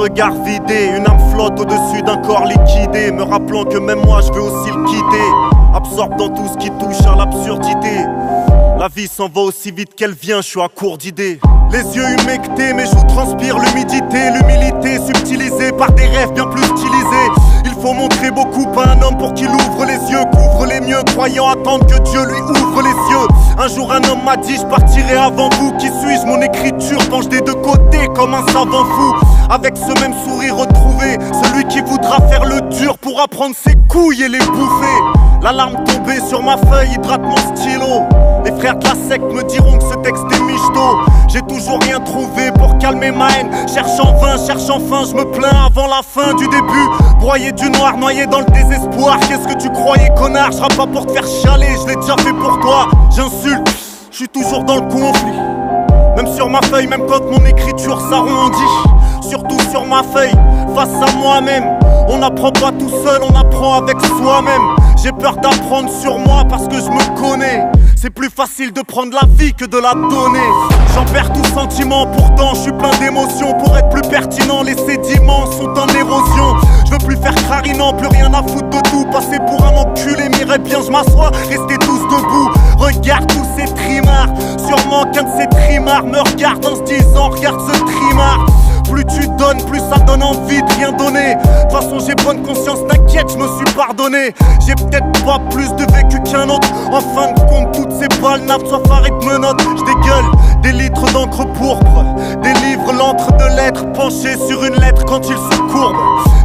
regard vidé, une âme flotte au-dessus d'un corps liquidé, me rappelant que même moi je veux aussi le quitter. Absorbe dans tout ce qui touche à l'absurdité. La vie s'en va aussi vite qu'elle vient, je suis à court d'idées. Les yeux humectés, mes joues transpirent l'humidité. L'humilité subtilisée par des rêves bien plus stylisés. Il faut montrer beaucoup à un homme pour qu'il ouvre les yeux, couvre les mieux, croyant attendre que Dieu lui ouvre les yeux. Un jour un homme m'a dit je partirai avant vous. Qui suis-je? Mon écriture penche des deux côtés comme un savant fou. Avec ce même sourire retrouvé, celui qui voudra faire le dur pourra prendre ses couilles et les bouffer. La larme tombée sur ma feuille hydrate mon stylo. Les frères de la secte me diront que ce texte est michto. J'ai toujours rien trouvé pour calmer ma haine. Cherche en vain, cherche enfin, je me plains avant la fin du début. Broyé du noir, noyé dans le désespoir. Qu'est-ce que tu croyais, connard? Je rappe pas pour te faire chialer, je l'ai déjà fait pour toi. J'insulte, je suis toujours dans le conflit. Même sur ma feuille, même quand mon écriture s'arrondit. Surtout sur ma feuille, face à moi-même. On n'apprend pas tout seul, on apprend avec soi-même. J'ai peur d'apprendre sur moi parce que je me connais. C'est plus facile de prendre la vie que de la donner. J'en perds tout sentiment, pourtant je suis plein d'émotions. Pour être plus pertinent, les sédiments sont en érosion. Je veux plus faire crarinant, plus rien à foutre de tout. Passer pour un enculé, m'irait bien, je m'assois, rester tous debout. Regarde tous ces trimards, sûrement qu'un de ces trimards me regarde en se disant regarde ce trimard. Plus tu donnes, plus ça donne envie de rien donner. De toute façon j'ai bonne conscience, t'inquiète, je me suis pardonné. J'ai peut-être pas plus de vécu qu'un autre. En fin de compte, toutes ces balles nappes soif arrête menottes. Je dégueule des litres d'encre pourpre, délivre l'encre de lettres, penché sur une lettre quand il se courbe.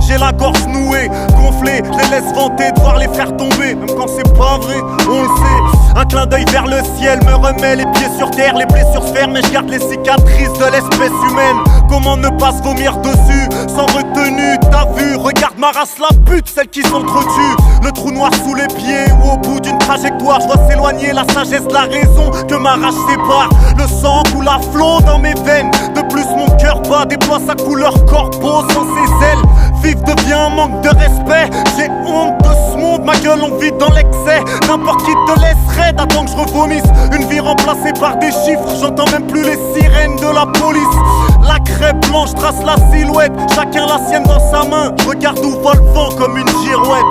J'ai la gorge nouée, gonflée, je les laisse vanter, devoir les faire tomber. Même quand c'est pas vrai, on le sait. Un clin d'œil vers le ciel me remet les pieds sur terre. Les blessures se ferment mais je garde les cicatrices de l'espèce humaine. Comment ne pas se vomir dessus, sans retenue? T'as vu, regarde ma race la pute, celle qui s'entretue. Le trou noir sous les pieds ou au bout d'une trajectoire. Je dois s'éloigner, la sagesse de la raison que ma rage sépare. Le sang coule à flot dans mes veines. De plus mon cœur bat, déploie sa couleur corpo sans ses ailes. Vivre devient un manque de respect. J'ai honte de ce monde, ma gueule on vit dans l'excès. N'importe qui te laisserait d'attendre que je revomisse. Une vie remplacée par des chiffres, j'entends même plus les sirènes de la police. La crêpe blanche trace la silhouette, chacun la sienne dans sa main. Je regarde où va le vent comme une girouette.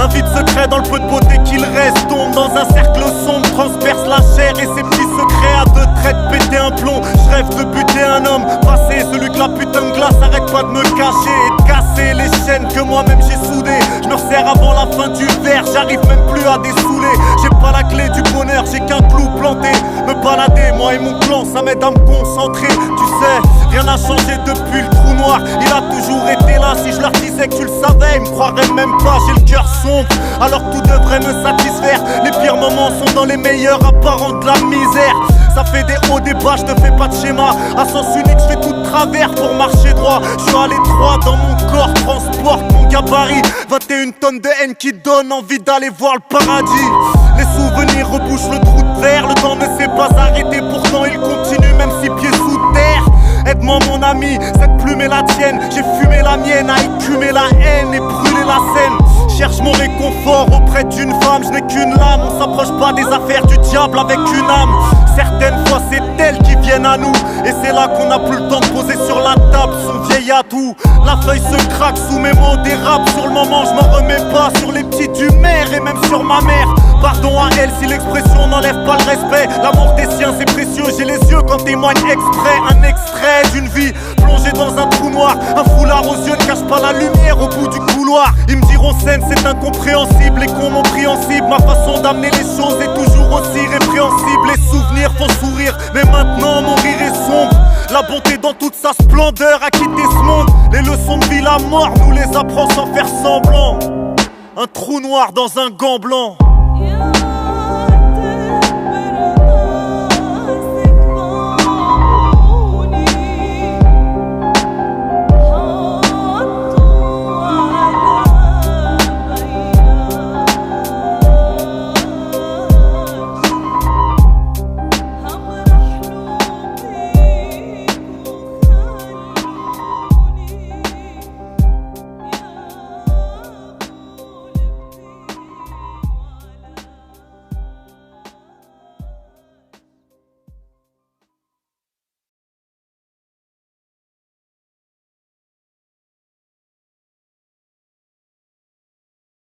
Un vide secret dans le peu de beauté qu'il reste tombe dans un cercle sombre, transperce la chair et ses petits secrets à deux traits de péter un plomb. Je rêve de buter un homme, passer celui que la putain de glace arrête pas de me cacher et de casser les chaînes que moi-même j'ai soudées. Je me resserre avant la fin du verre, j'arrive même plus à dessouler. J'ai pas la clé du bonheur, j'ai qu'un clou planté. Me balader, moi et mon clan, ça m'aide à me concentrer. Tu sais, rien n'a changé depuis le trou noir, il a toujours été là. Si je leur disais que tu le savais, ils me croiraient même pas. J'ai le cœur sombre, alors tout devrait me satisfaire. Les pires moments sont dans les meilleurs apparents de la misère. Ça fait des hauts, des bas, je te fais pas de schéma. À sens unique, je fais tout de travers pour marcher droit. Je suis à l'étroit dans mon corps, transporte mon gabarit. 21 tonnes de haine qui donnent envie d'aller voir le paradis. Les souvenirs rebouchent le trou de verre. Le temps ne s'est pas arrêté, pourtant il continue même si pieds sous terre. Aide-moi mon ami, cette plume est la tienne. J'ai fumé la mienne, à écumer la haine et brûler la scène. Cherche mon réconfort auprès d'une femme, je n'ai qu'une lame. On s'approche pas des affaires du diable avec une âme. Certaines fois c'est elles qui viennent à nous, et c'est là qu'on n'a plus le temps de poser sur la table son vieil atout. La feuille se craque sous mes mots, dérape. Sur le moment je m'en remets pas, sur les petits du maire et même sur ma mère. Pardon à elle si l'expression n'enlève pas le respect. L'amour des siens c'est précieux, j'ai les yeux quand témoigne exprès. Un extrait d'une vie plongée dans un trou noir. Un foulard aux yeux ne cache pas la lumière au bout du couloir. Ils me diront scène c'est incompréhensible, et qu'on compréhensible. Ma façon d'amener les choses est toujours aussi répréhensible. Les souvenirs font sourire, mais maintenant mon rire est sombre. La bonté dans toute sa splendeur a quitté ce monde. Les leçons de vie, la mort nous les apprend sans faire semblant. Un trou noir dans un gant blanc.